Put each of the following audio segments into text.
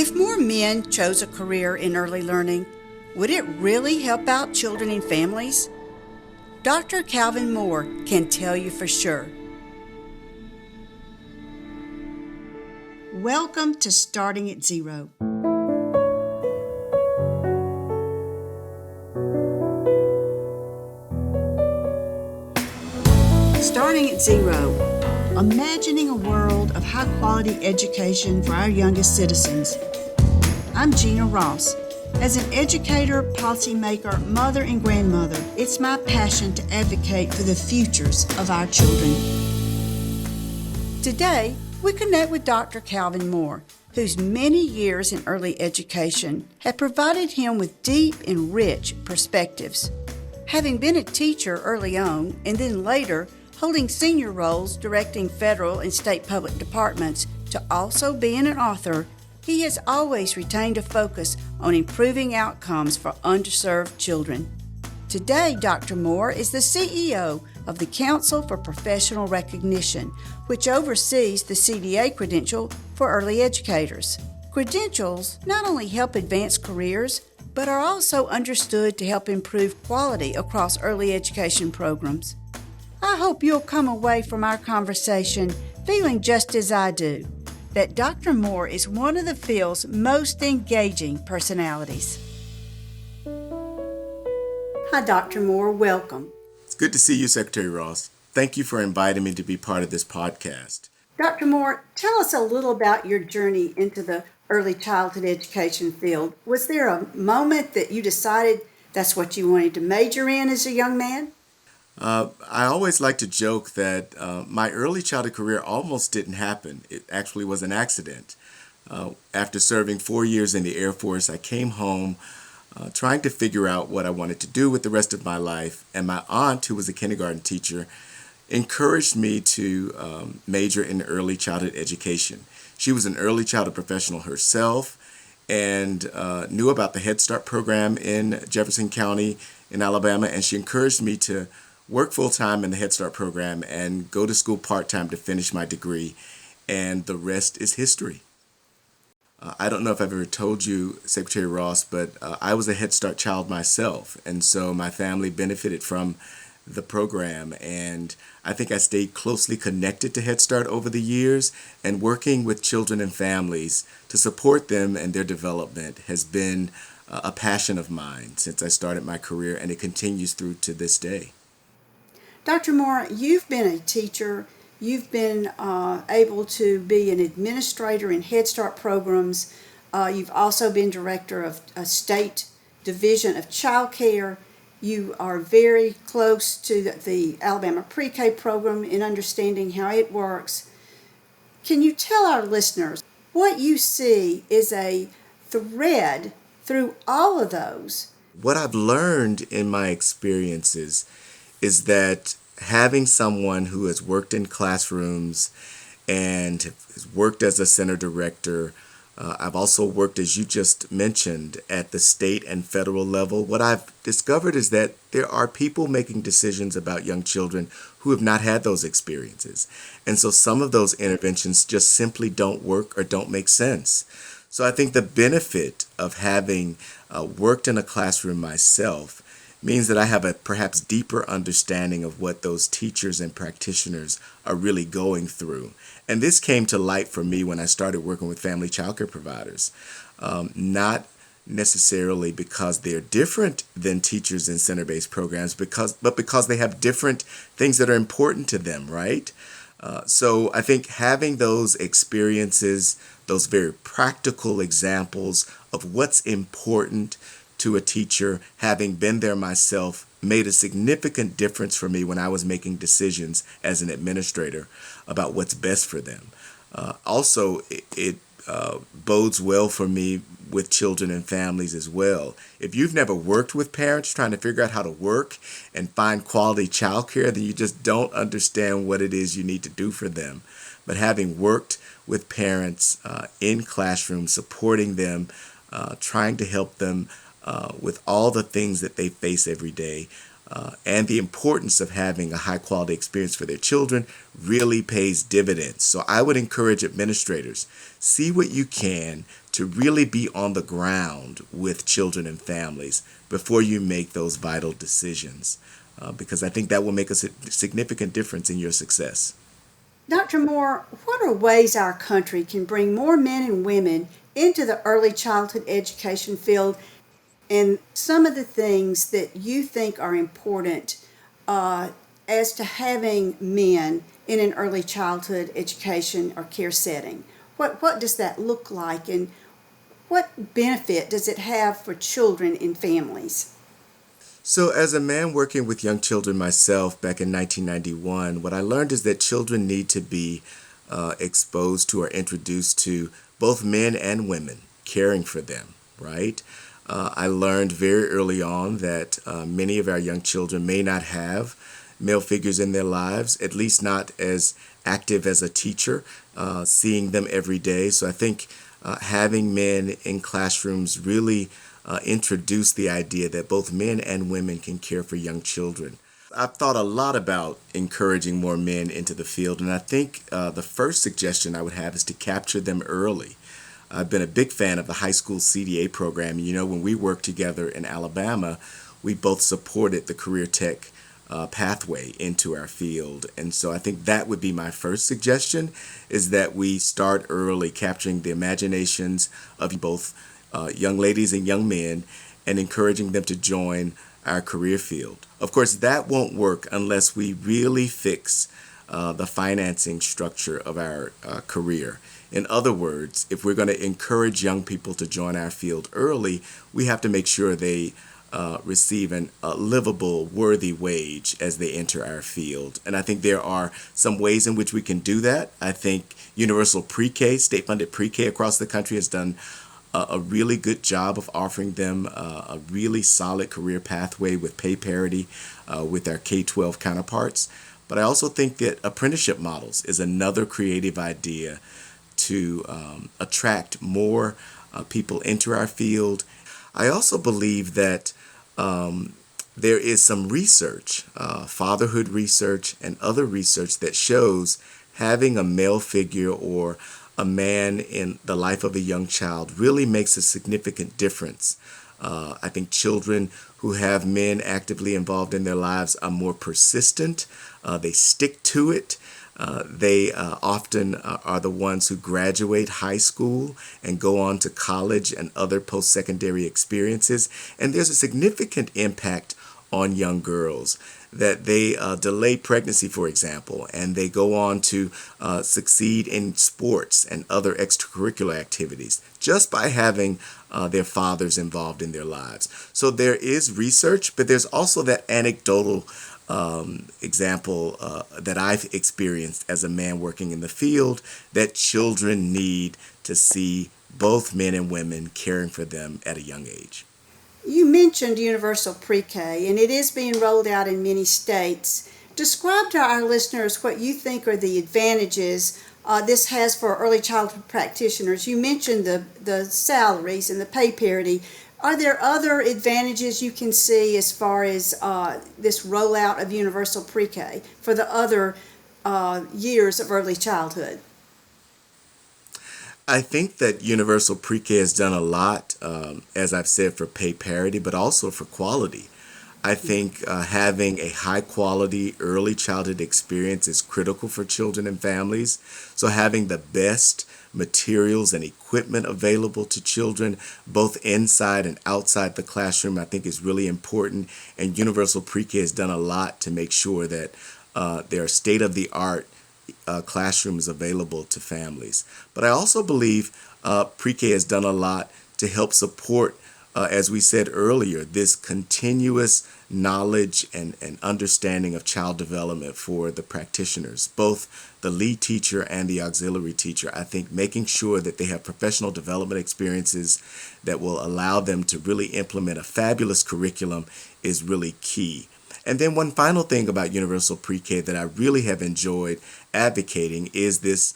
If more men chose a career in early learning, would it really help out children and families? Dr. Calvin Moore can tell you for sure. Welcome to Starting at Zero. Starting at Zero, imagining a world of high-quality education for our youngest citizens. I'm Jeana Ross. As an educator, policymaker, mother, and grandmother, it's my passion to advocate for the futures of our children. Today, we connect with Dr. Calvin Moore, whose many years in early education have provided him with deep and rich perspectives. Having been a teacher early on and then later holding senior roles directing federal and state public departments to also being an author, he has always retained a focus on improving outcomes for underserved children. Today, Dr. Moore is the CEO of the Council for Professional Recognition, which oversees the CDA credential for early educators. Credentials not only help advance careers, but are also understood to help improve quality across early education programs. I hope you'll come away from our conversation feeling just as I do, that Dr. Moore is one of the field's most engaging personalities. Hi, Dr. Moore. Welcome. It's good to see you, Secretary Ross. Thank you for inviting me to be part of this podcast. Dr. Moore, tell us a little about your journey into the early childhood education field. Was there a moment that you decided that's what you wanted to major in as a young man? I always like to joke that my early childhood career almost didn't happen. It actually was an accident. After serving 4 years in the Air Force, I came home trying to figure out what I wanted to do with the rest of my life. And my aunt, who was a kindergarten teacher, encouraged me to major in early childhood education. She was an early childhood professional herself and knew about the Head Start program in Jefferson County in Alabama, and she encouraged me to work full-time in the Head Start program and go to school part-time to finish my degree, and the rest is history. I don't know if I've ever told you, Secretary Ross, but I was a Head Start child myself, and so my family benefited from the program, and I think I stayed closely connected to Head Start over the years, and working with children and families to support them and their development has been a passion of mine since I started my career, and it continues through to this day. Dr. Moore, you've been a teacher. You've been able to be an administrator in Head Start programs. You've also been director of a state division of child care. You are very close to the Alabama Pre-K program in understanding how it works. Can you tell our listeners what you see is a thread through all of those? What I've learned in my experiences is that having someone who has worked in classrooms and has worked as a center director, I've also worked, as you just mentioned, at the state and federal level. What I've discovered is that there are people making decisions about young children who have not had those experiences. And so some of those interventions just simply don't work or don't make sense. So I think the benefit of having worked in a classroom myself means that I have a perhaps deeper understanding of what those teachers and practitioners are really going through. And this came to light for me when I started working with family childcare providers, not necessarily because they're different than teachers in center-based programs, but because they have different things that are important to them, right? So I think having those experiences, those very practical examples of what's important to a teacher, having been there myself, made a significant difference for me when I was making decisions as an administrator about what's best for them. Also, it bodes well for me with children and families as well. If you've never worked with parents trying to figure out how to work and find quality childcare, then you just don't understand what it is you need to do for them. But having worked with parents in classrooms, supporting them, trying to help them with all the things that they face every day, and the importance of having a high quality experience for their children really pays dividends. So I would encourage administrators, see what you can to really be on the ground with children and families before you make those vital decisions, because I think that will make a significant difference in your success. Dr. Moore, what are ways our country can bring more men and women into the early childhood education field, and some of the things that you think are important uh, as to having men in an early childhood education or care setting? What does that look like, and what benefit does it have for children and families? So, as a man working with young children myself back in 1991, what I learned is that children need to be exposed to or introduced to both men and women, caring for them, right? I learned very early on that many of our young children may not have male figures in their lives, at least not as active as a teacher, seeing them every day. So I think having men in classrooms really introduce the idea that both men and women can care for young children. I've thought a lot about encouraging more men into the field, and I think the first suggestion I would have is to capture them early. I've been a big fan of the high school CDA program. You know, when we worked together in Alabama, we both supported the career tech pathway into our field. And so I think that would be my first suggestion, is that we start early, capturing the imaginations of both young ladies and young men and encouraging them to join our career field. Of course, that won't work unless we really fix the financing structure of our career. In other words, if we're going to encourage young people to join our field early, we have to make sure they receive a livable, worthy wage as they enter our field. And I think there are some ways in which we can do that. I think universal pre-K, state-funded pre-K across the country has done a really good job of offering them a really solid career pathway with pay parity with our K-12 counterparts. But I also think that apprenticeship models is another creative idea to attract more people into our field. I also believe that there is some research, fatherhood research and other research that shows having a male figure or a man in the life of a young child really makes a significant difference. I think children who have men actively involved in their lives are more persistent. They stick to it. They often are the ones who graduate high school and go on to college and other post-secondary experiences. And there's a significant impact on young girls that they delay pregnancy, for example, and they go on to succeed in sports and other extracurricular activities just by having their fathers involved in their lives. So there is research, but there's also that anecdotal example that I've experienced as a man working in the field, that children need to see both men and women caring for them at a young age. You mentioned universal pre-K, and it is being rolled out in many states. Describe to our listeners what you think are the advantages this has for early childhood practitioners. You mentioned the salaries and the pay parity. Are there other advantages you can see as far as this rollout of universal pre-K for the other years of early childhood? I think that universal pre-K has done a lot, as I've said, for pay parity, but also for quality. I think having a high quality early childhood experience is critical for children and families. So having the best materials and equipment available to children, both inside and outside the classroom, I think is really important. And universal pre-K has done a lot to make sure that there are state-of-the-art classrooms available to families. But I also believe pre-K has done a lot to help support, as we said earlier, this continuous knowledge and understanding of child development for the practitioners, both the lead teacher and the auxiliary teacher. I think making sure that they have professional development experiences that will allow them to really implement a fabulous curriculum is really key. And then one final thing about universal pre-K that I really have enjoyed advocating is this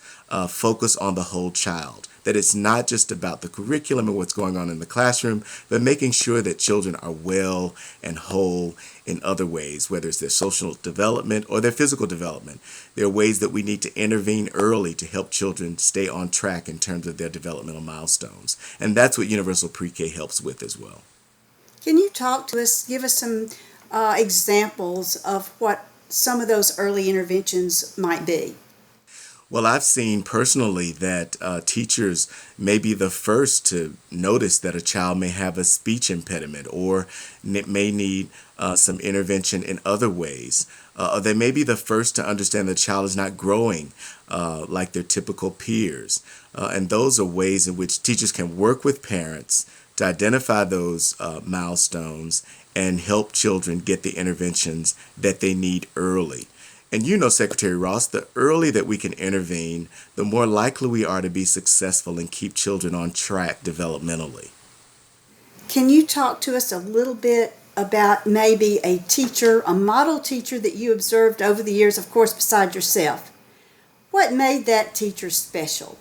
focus on the whole child, that it's not just about the curriculum and what's going on in the classroom, but making sure that children are well and whole in other ways, whether it's their social development or their physical development. There are ways that we need to intervene early to help children stay on track in terms of their developmental milestones. And that's what Universal Pre-K helps with as well. Can you talk to us, give us some examples of what some of those early interventions might be? Well, I've seen personally that teachers may be the first to notice that a child may have a speech impediment or may need some intervention in other ways. They may be the first to understand the child is not growing like their typical peers. And those are ways in which teachers can work with parents to identify those milestones and help children get the interventions that they need early. And you know, Secretary Ross, the earlier that we can intervene, the more likely we are to be successful and keep children on track developmentally. Can you talk to us a little bit about maybe a teacher, a model teacher that you observed over the years, of course, beside yourself? What made that teacher special?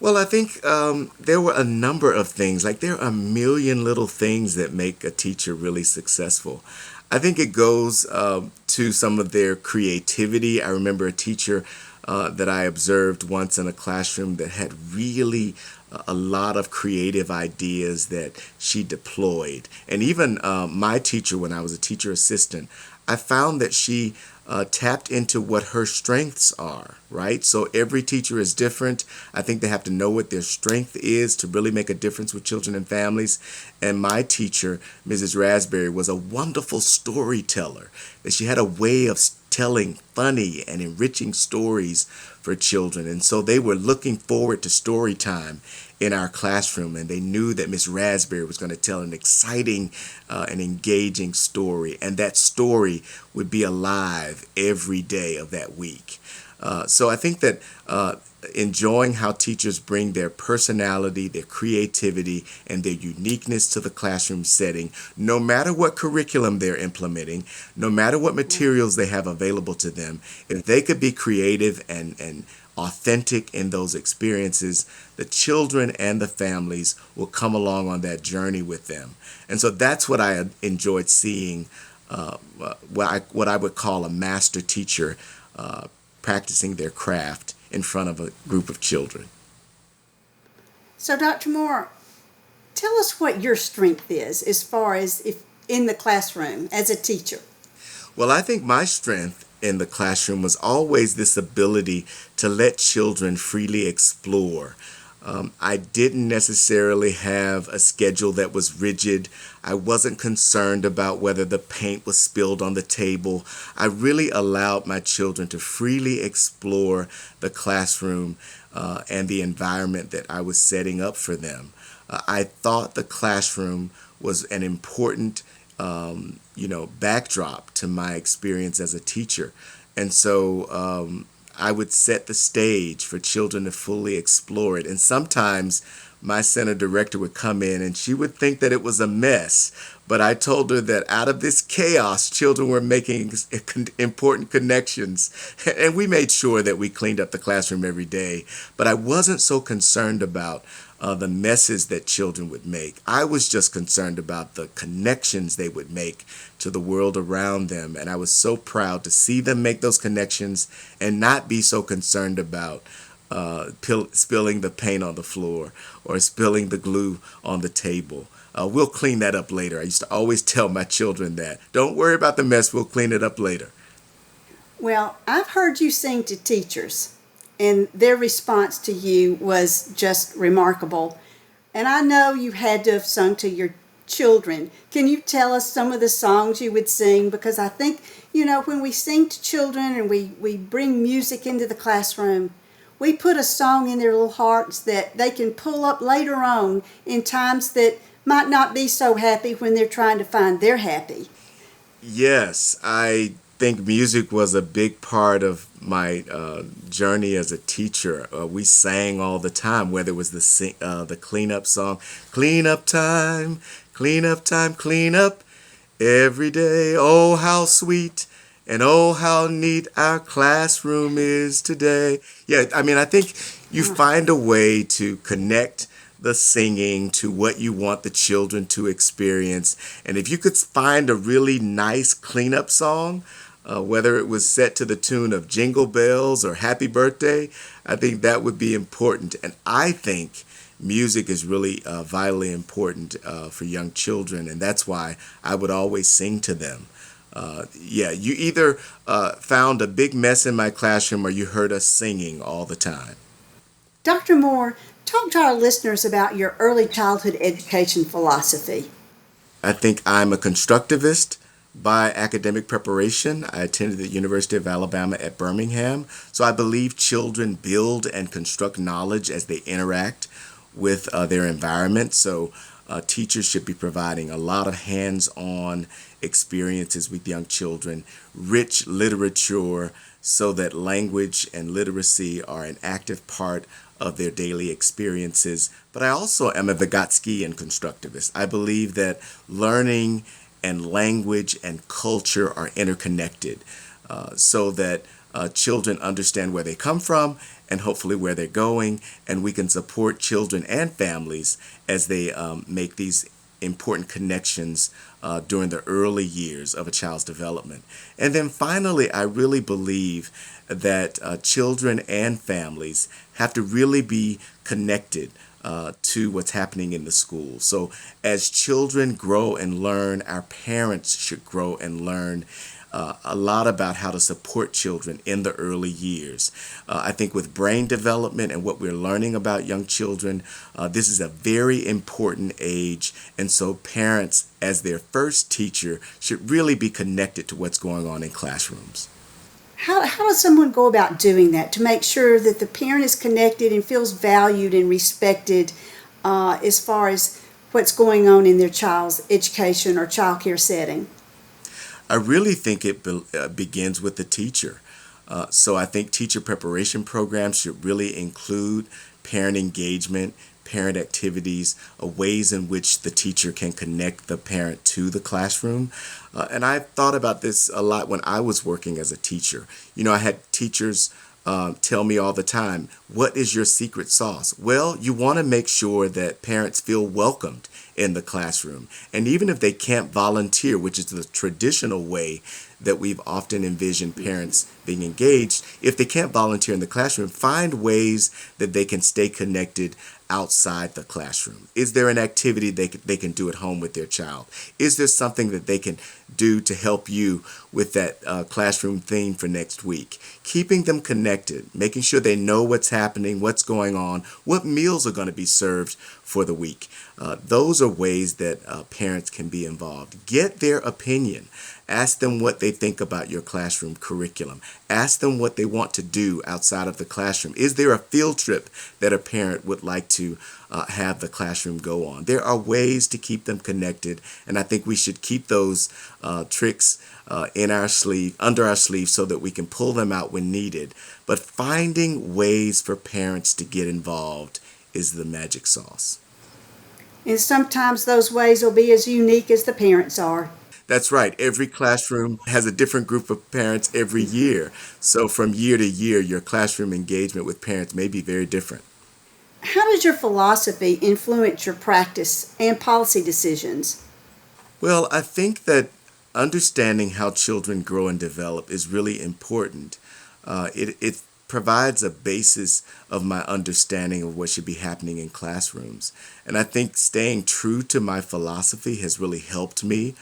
Well, I think there were a number of things. Like there are a million little things that make a teacher really successful. I think it goes to some of their creativity. I remember a teacher that I observed once in a classroom that had really a lot of creative ideas that she deployed. And even my teacher, when I was a teacher assistant, I found that she tapped into what her strengths are, right? So every teacher is different. I think they have to know what their strength is to really make a difference with children and families. And my teacher, Mrs. Raspberry, was a wonderful storyteller. That she had a way of telling funny and enriching stories for children. And so they were looking forward to story time in our classroom, and they knew that Miss Raspberry was going to tell an exciting and engaging story, and that story would be alive every day of that week. So I think that enjoying how teachers bring their personality, their creativity, and their uniqueness to the classroom setting, no matter what curriculum they're implementing, no matter what materials they have available to them, if they could be creative and authentic in those experiences, the children and the families will come along on that journey with them. And so that's what I enjoyed seeing, what I would call a master teacher practicing their craft in front of a group of children. So, Dr. Moore, tell us what your strength is as far as if in the classroom as a teacher. Well, I think my strength in the classroom was always this ability to let children freely explore. I didn't necessarily have a schedule that was rigid. I wasn't concerned about whether the paint was spilled on the table. I really allowed my children to freely explore the classroom and the environment that I was setting up for them. I thought the classroom was an important backdrop to my experience as a teacher. And so I would set the stage for children to fully explore it. And sometimes my center director would come in and she would think that it was a mess. But I told her that out of this chaos, children were making important connections. And we made sure that we cleaned up the classroom every day. But I wasn't so concerned about the messes that children would make. I was just concerned about the connections they would make to the world around them. And I was so proud to see them make those connections and not be so concerned about spilling the paint on the floor or spilling the glue on the table. We'll clean that up later. I used to always tell my children that. Don't worry about the mess. We'll clean it up later. Well, I've heard you sing to teachers, and their response to you was just remarkable. And I know you had to have sung to your children. Can you tell us some of the songs you would sing? Because I think, when we sing to children and we bring music into the classroom, we put a song in their little hearts that they can pull up later on in times that might not be so happy when they're trying to find their happy. Yes, I think music was a big part of my journey as a teacher. We sang all the time, whether it was the cleanup song, clean up time, clean up time, clean up every day. Oh, how sweet and oh, how neat our classroom is today. Yeah, I mean, I think You find a way to connect the singing to what you want the children to experience. And if you could find a really nice cleanup song, whether it was set to the tune of Jingle Bells or Happy Birthday, I think that would be important. And I think music is really vitally important for young children, and that's why I would always sing to them. Yeah, you either found a big mess in my classroom or you heard us singing all the time. Dr. Moore, talk to our listeners about your early childhood education philosophy. I think I'm a constructivist by academic preparation. I attended the University of Alabama at Birmingham, so I believe children build and construct knowledge as they interact with their environment. So teachers should be providing a lot of hands-on experiences with young children, rich literature, so that language and literacy are an active part of their daily experiences. But I also am a Vygotskian constructivist. I believe that learning and language and culture are interconnected, so that children understand where they come from and hopefully where they're going, and we can support children and families as they make these important connections during the early years of a child's development. And then finally, I really believe that children and families have to really be connected to what's happening in the school. So as children grow and learn, our parents should grow and learn a lot about how to support children in the early years. I think with brain development and what we're learning about young children, this is a very important age, and so parents, as their first teacher, should really be connected to what's going on in classrooms. How does someone go about doing that to make sure that the parent is connected and feels valued and respected as far as what's going on in their child's education or child care setting? I really think it begins with the teacher. So I think teacher preparation programs should really include parent engagement, parent activities, ways in which the teacher can connect the parent to the classroom. And I've thought about this a lot when I was working as a teacher. You know, I had teachers tell me all the time, what is your secret sauce? Well, you want to make sure that parents feel welcomed in the classroom. And even if they can't volunteer, which is the traditional way that we've often envisioned parents being engaged, if they can't volunteer in the classroom, find ways that they can stay connected outside the classroom. Is there an activity they can do at home with their child? Is there something that they can do to help you with that classroom theme for next week? Keeping them connected, making sure they know what's happening, what's going on, what meals are going to be served for the week. Those are ways that parents can be involved. Get their opinion. Ask them what they think about your classroom curriculum. Ask them what they want to do outside of the classroom. Is there a field trip that a parent would like to have the classroom go on? There are ways to keep them connected, and I think we should keep those tricks in our sleeve, under our sleeve, so that we can pull them out when needed. But finding ways for parents to get involved is the magic sauce. And sometimes those ways will be as unique as the parents are. That's right. Every classroom has a different group of parents every year. So from year to year, your classroom engagement with parents may be very different. How does your philosophy influence your practice and policy decisions? Well, I think that understanding how children grow and develop is really important. It provides a basis of my understanding of what should be happening in classrooms. And I think staying true to my philosophy has really helped me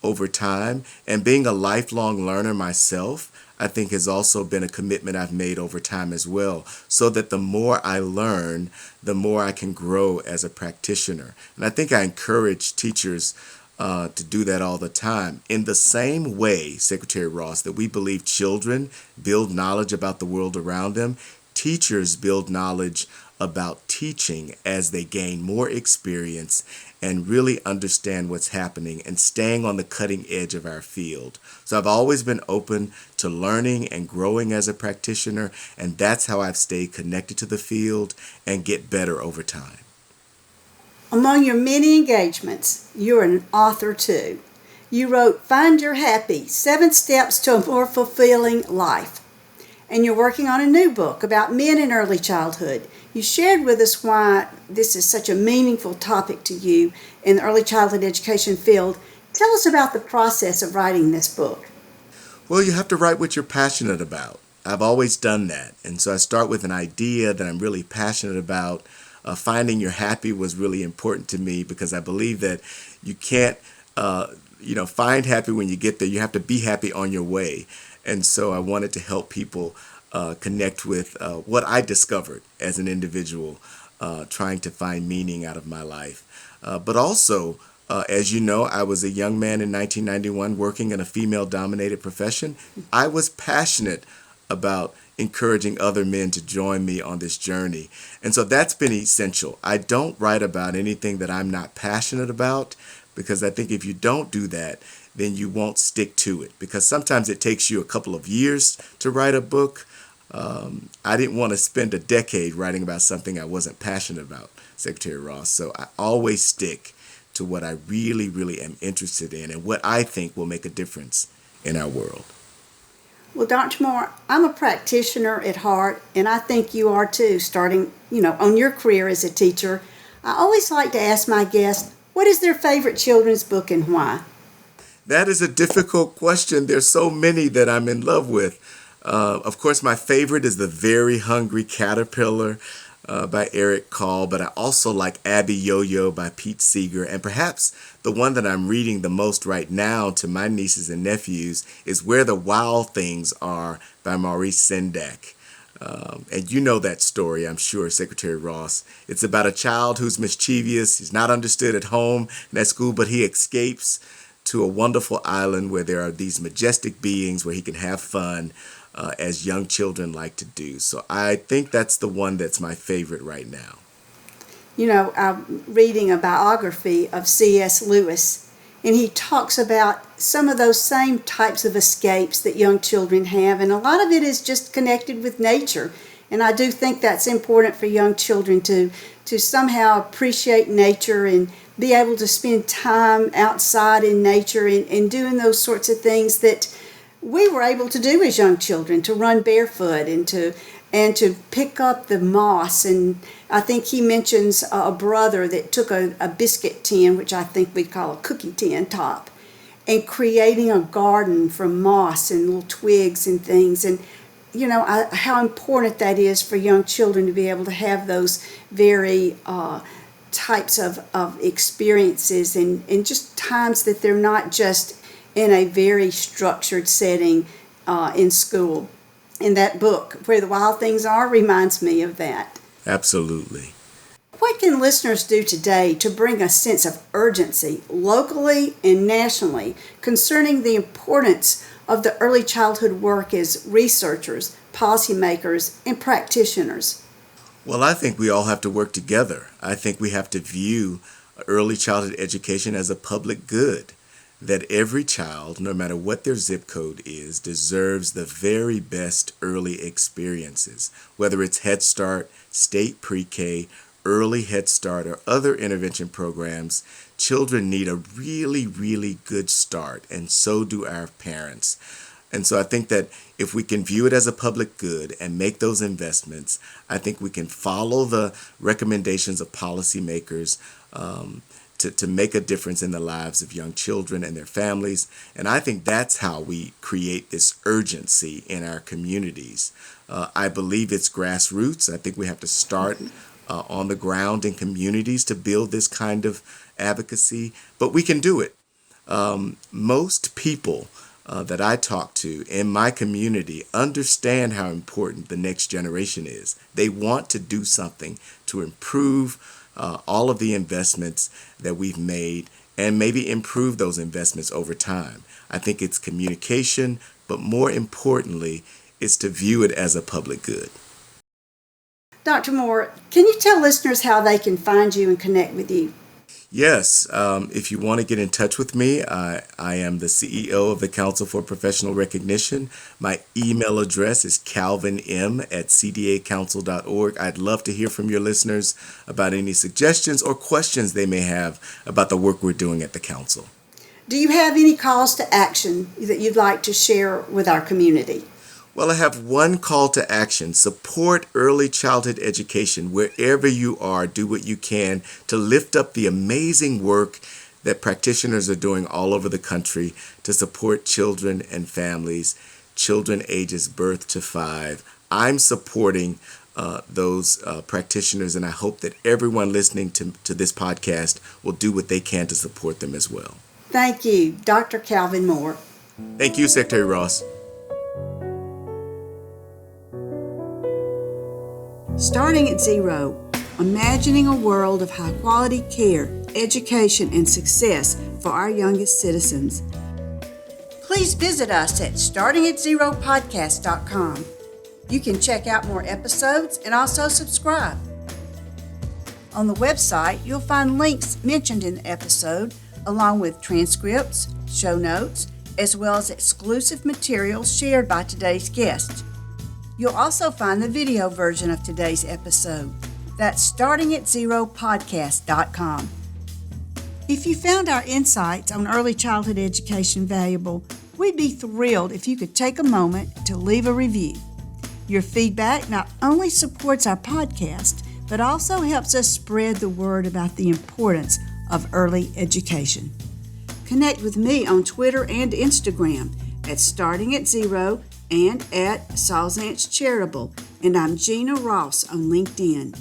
over time. And being a lifelong learner myself, I think has also been a commitment I've made over time as well, so that the more I learn, the more I can grow as a practitioner. And I think I encourage teachers to do that all the time. In the same way, Secretary Ross, that we believe children build knowledge about the world around them, teachers build knowledge about teaching as they gain more experience and really understand what's happening and staying on the cutting edge of our field. So I've always been open to learning and growing as a practitioner, and that's how I've stayed connected to the field and get better over time. Among your many engagements, you're an author too. You wrote Find Your Happy, 7 Steps to a More Fulfilling Life. and you're working on a new book about men in early childhood. You shared with us why this is such a meaningful topic to you in the early childhood education field. Tell us about the process of writing this book. Well, you have to write what you're passionate about. I've always done that. And so I start with an idea that I'm really passionate about. Finding you're happy was really important to me because I believe that you can't, find happy when you get there. You have to be happy on your way. And so I wanted to help people connect with what I discovered as an individual, trying to find meaning out of my life. But also, as you know, I was a young man in 1991 working in a female-dominated profession. I was passionate about encouraging other men to join me on this journey. And so that's been essential. I don't write about anything that I'm not passionate about because I think if you don't do that, then you won't stick to it. Because sometimes it takes you a couple of years to write a book. I didn't want to spend a decade writing about something I wasn't passionate about, Secretary Ross. So I always stick to what I really, really am interested in and what I think will make a difference in our world. Well, Dr. Moore, I'm a practitioner at heart, and I think you are too, starting, on your career as a teacher. I always like to ask my guests, what is their favorite children's book and why? That is a difficult question. There's so many that I'm in love with. Of course, my favorite is The Very Hungry Caterpillar by Eric Call, but I also like Abby Yo-Yo by Pete Seeger, and perhaps the one that I'm reading the most right now to my nieces and nephews is Where the Wild Things Are by Maurice Sendak. And you know that story, I'm sure, Secretary Ross. It's about a child who's mischievous, he's not understood at home and at school, but he escapes to a wonderful island where there are these majestic beings where he can have fun, as young children like to do. So I think that's the one that's my favorite right now. I'm reading a biography of C.S. Lewis, and he talks about some of those same types of escapes that young children have, and a lot of it is just connected with nature. And I do think that's important for young children to somehow appreciate nature and be able to spend time outside in nature and doing those sorts of things that we were able to do as young children, to run barefoot and to pick up the moss. And I think he mentions a brother that took a biscuit tin, which I think we'd call a cookie tin top, and creating a garden from moss and little twigs and things. And how important that is for young children to be able to have those very types of experiences and just times that they're not just in a very structured setting in school. And that book, Where the Wild Things Are, reminds me of that. Absolutely. What can listeners do today to bring a sense of urgency locally and nationally concerning the importance of the early childhood work as researchers, policymakers, and practitioners? Well, I think we all have to work together. I think we have to view early childhood education as a public good, that every child, no matter what their zip code is, deserves the very best early experiences, whether it's Head Start, state pre-K, early Head Start, or other intervention programs. Children need a really, really good start, and so do our parents. And so I think that if we can view it as a public good and make those investments, I think we can follow the recommendations of policymakers to make a difference in the lives of young children and their families. And I think that's how we create this urgency in our communities. I believe it's grassroots. I think we have to start on the ground in communities to build this kind of advocacy, but we can do it. Most people that I talk to in my community understand how important the next generation is. They want to do something to improve all of the investments that we've made and maybe improve those investments over time. I think it's communication, but more importantly, it's to view it as a public good. Dr. Moore, can you tell listeners how they can find you and connect with you? Yes, if you want to get in touch with me, I am the CEO of the Council for Professional Recognition. My email address is calvinem@cdacouncil.org. I'd love to hear from your listeners about any suggestions or questions they may have about the work we're doing at the Council. Do you have any calls to action that you'd like to share with our community? Well, I have one call to action. Support early childhood education wherever you are. Do what you can to lift up the amazing work that practitioners are doing all over the country to support children and families, children ages birth to 5. I'm supporting those practitioners, and I hope that everyone listening to this podcast will do what they can to support them as well. Thank you, Dr. Calvin Moore. Thank you, Secretary Ross. Starting at zero, imagining a world of high-quality care, education, and success for our youngest citizens. Please visit us at startingatzeropodcast.com. You can check out more episodes and also subscribe. On the website, you'll find links mentioned in the episode, along with transcripts, show notes, as well as exclusive materials shared by today's guests. You'll also find the video version of today's episode. That's startingatzeropodcast.com. If you found our insights on early childhood education valuable, we'd be thrilled if you could take a moment to leave a review. Your feedback not only supports our podcast, but also helps us spread the word about the importance of early education. Connect with me on Twitter and Instagram at Starting at Zero and at Saul Zaentz Charitable, and I'm Jeana Ross on LinkedIn.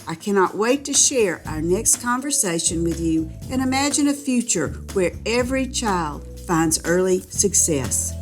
I cannot wait to share our next conversation with you and imagine a future where every child finds early success.